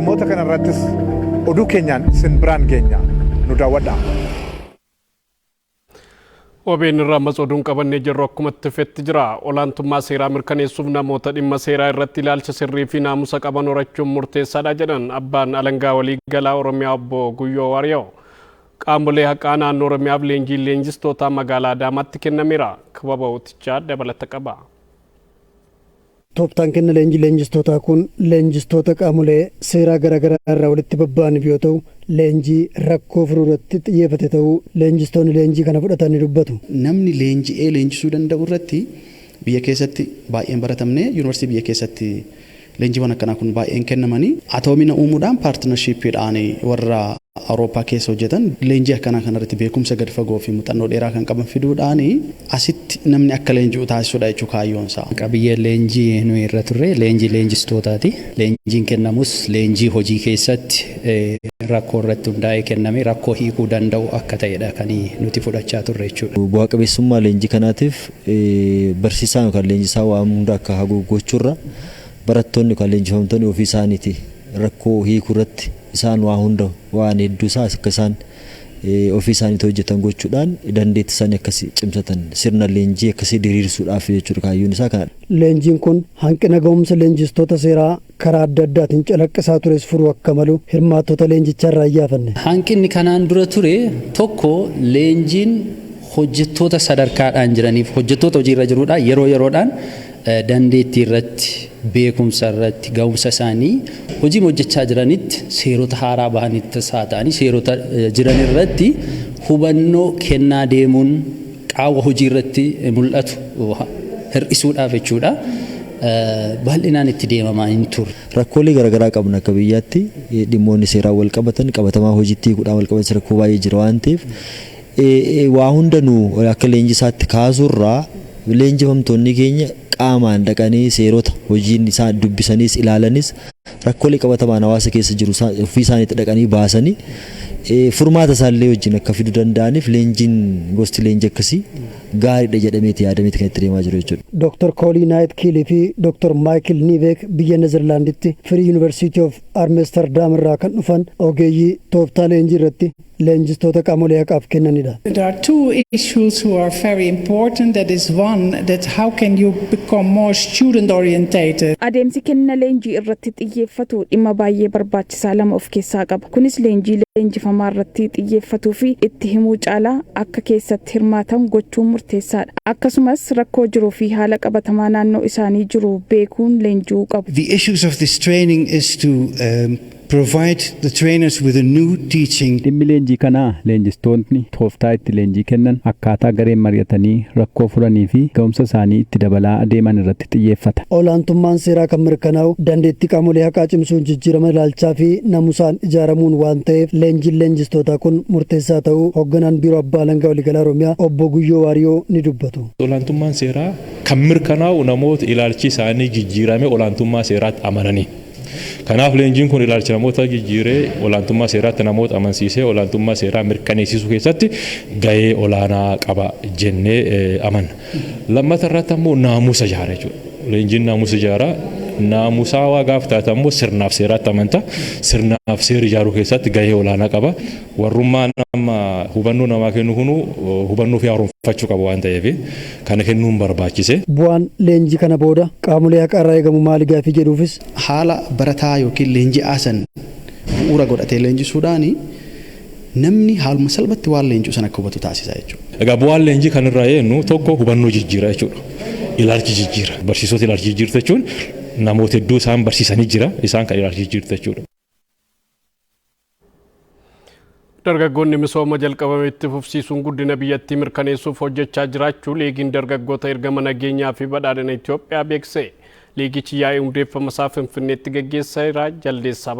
dhimmoota kana irrattis oduu keenyaan isin biraan geenya nu daawwadhaa. OBN irraa matsoduun qabannee jirru akkuma itti jira. Olaantummaa seeraa mirkaneessuuf namoota dhimma seeraa irratti ilaalcha sirrii fi naamusa qaban horachuun murteessaadha jedhan abbaan alangaa waliigalaa Oromiyaa obbo Guyyoo Waariyoo. Qaamolee haqaa naannoo Oromiyaaf leenjistoota magaalaa Adaamaatti kennameera. Kibaba Utichaa dabalata qaba. Tooftaan kenna leenjistoota kun leenjistoota qaamolee seeraa garaagaraa irraa walitti babba'aniif yoo ta'u leenjii rakkoo furuuratti xiyyeeffate ta'uu leenjistoonni leenjii kana fudhatan ni dubbatu. Namni leenjisuu danda'u irratti biyya keessatti baay'een baratamne yuunivarsiitii biyya keessatti leenjiiwwan akkanaa kun baay'een kennamanii atoomina uumuudhaan paartinarshiippiidhaan warra Awurooppaa keessa hojjetan leenjii akkanaa kanarratti beekumsa gad fagoo fi muuxannoo dheeraa kan qaban fiduudhaan asitti namni akka leenji'u taasisuudha jechuu kaayyoon isaa. Qabiyyee leenjii nuyi irra turre leenjistootaati. Leenjiin kennamus leenjii hojii keessatti rakkoo irratti hundaa'ee kenname rakkoo hiikuu danda'u akka ta'edha kan nuti fudhachaa turre jechuudha. Bu'aa qabeessummaa leenjii kanaatiif barsiisaan yookaan leenjisaa waan hunda akka haguuggochuurra barattoonni yookaan leenjifamtoonni ofii isaaniiti rakkoo hiikuu irratti isaan waa hunda waan hedduu isaa akka isaan ofii isaaniitti hojjetan gochuudhaan dandeettii isaanii akkasii cimsatan sirna leenjii akkasii diriirsuudhaaf jechuudha kaayyoon isaa kanadha. Leenjiin kun hanqina ga'umsa leenjistoota seeraa karaa adda addaatiin calaqqisaa tures furuu akka malu hirmaattota leenjichaa irraa iyyaafne. Hanqinni kanaan dura ture tokko leenjiin hojjettoota sadarkaadhaan jiraniif hojjettoota hojiirra jiruudhaan yeroo yeroodhaan dandeettii irratti beekumsa irratti ga'umsa isaanii hojii hojjechaa jiranitti seerota haaraa bahanitti haa ta'anii seerota jiran irratti hubannoo kennaa deemuun qaawwa hojii irratti mul'atu hir'isuudhaaf jechuudha. Bal'inaan itti deemamaa hin turre. Rakkoolee garaagaraa qabna akka biyyaatti dhimmoonni seeraa wal qabatan qabatamaa hojiitti hiikuudhaan wal qabatan rakkoo baay'ee jira waan ta'eef waa hundanuu akka leenjisaatti kaasuurraa leenjifamtoonni keenya qaamaan dhaqanii seerota hojiin isaa dubbisaniis ilaalanis rakkoolee qabatamaan hawaasa keessa jiru ofii isaaniitti dhaqanii baasanii furmaata isaallee wajjin akka fiduu danda'aniif leenjiin gosti leenjii akkasii gaariidha jedhameeti yaadameeti kan itti deemaa jiru jechuudha. Dr. Koolii Naayit Kiilii fi Dr. Maayikil Niiveek biyya Nezerlaanditti Free University of Amsterdam irraa kan dhufan ogeeyyii tooftaa leenjii irratti leenjistoota qaamolee haqaaf kennanidha. There are two issues who are very important. That is one, that how can you become more student orientated. Adeemsi kenna leenjii irratti xiyyeeffatu dhimma baay'ee barbaachisaa lama of keessaa qaba. Kunis leenjii leenjifamaa irratti xiyyeeffatuu fi itti himuu caalaa akka keessatti hirmaatan gochuun murteessaadha. Akkasumas rakkoo jiruu fi haala qabatamaa naannoo isaanii jiru beekuun leenji'uu qabu. The issues of this training is to provide the trainers with a new teaching. Dhimmi leenjii kanaa leenjistoonni tooftaa itti leenjii kennan akkaataa gareen mari'atanii rakkoo furanii fi ga'umsa isaanii itti dabalaa adeeman irratti xiyyeeffata. Olaantummaan seeraa kan mirkanaa'u dandeettii qaamolee haqaa cimsuun jijjiirama ilaalchaa fi naamusaan ijaaramuun waan ta'eef leenjiin leenjistootaa kun murteessaa ta'uu hoogganaan biiroo abbaa alangaa waliigalaa Oromiyaa obbo Guyyoo Waariyoo ni dubbatu. Olaantummaan seeraa kan mirkanaa'u namoota ilaalchi isaanii jijjiirame olaantummaa seeraatti amananii. Kanaaf leenjiin kun ilaalcha namoota jijjiiree olaantummaa seeraatti namoota amansiisee olaantummaa seeraa mirkaneessisuu keessatti gahee olaanaa qaba jennee amanna. Lammata irratti ammoo naamusa ijaara jechuudha. Leenjiin naamusa ijaara. Naamusaawaa gaafa taate ammoo sirnaaf seeraatti amanta. Sirnaaf seera ijaaruu keessatti gahee olaanaa qaba. Warrummaan amma hubannoo namaa kennu kunu hubannoo fi haaromfachuu qaba waan ta'eef kana kennuun barbaachise. Bu'aan leenjii kana booda qaamolee haqaa irraa eegamu maali gaafii jedhuufis haala barataa yookiin leenji'aa san bu'uura godhatee leenjisuudhaan namni haaluma salphatti waan leenjii san akka hubatu taasisa jechuudha. Egaa bu'aan leenjii kanarraa eenyu tokko hubannoo jijjiira jechuudha. Ilaalchi jijjiira. Barsiisota ilaalchi jijjiirta jechuun namoota hedduu isaan barsiisanii jira isaan kan ilaalchi jijjiirta jechuudha. Dargaggoonni misooma jalqabame itti fufsiisuun guddina biyyattii mirkaneessuuf hojjechaa jiraachuu liigiin dargaggoota ergama nageenyaa fi badhaadhina Itoophiyaa beekse. Liigichi yaa'ii hundeeffama isaa Finfinneetti gaggeesseera jaldeessaa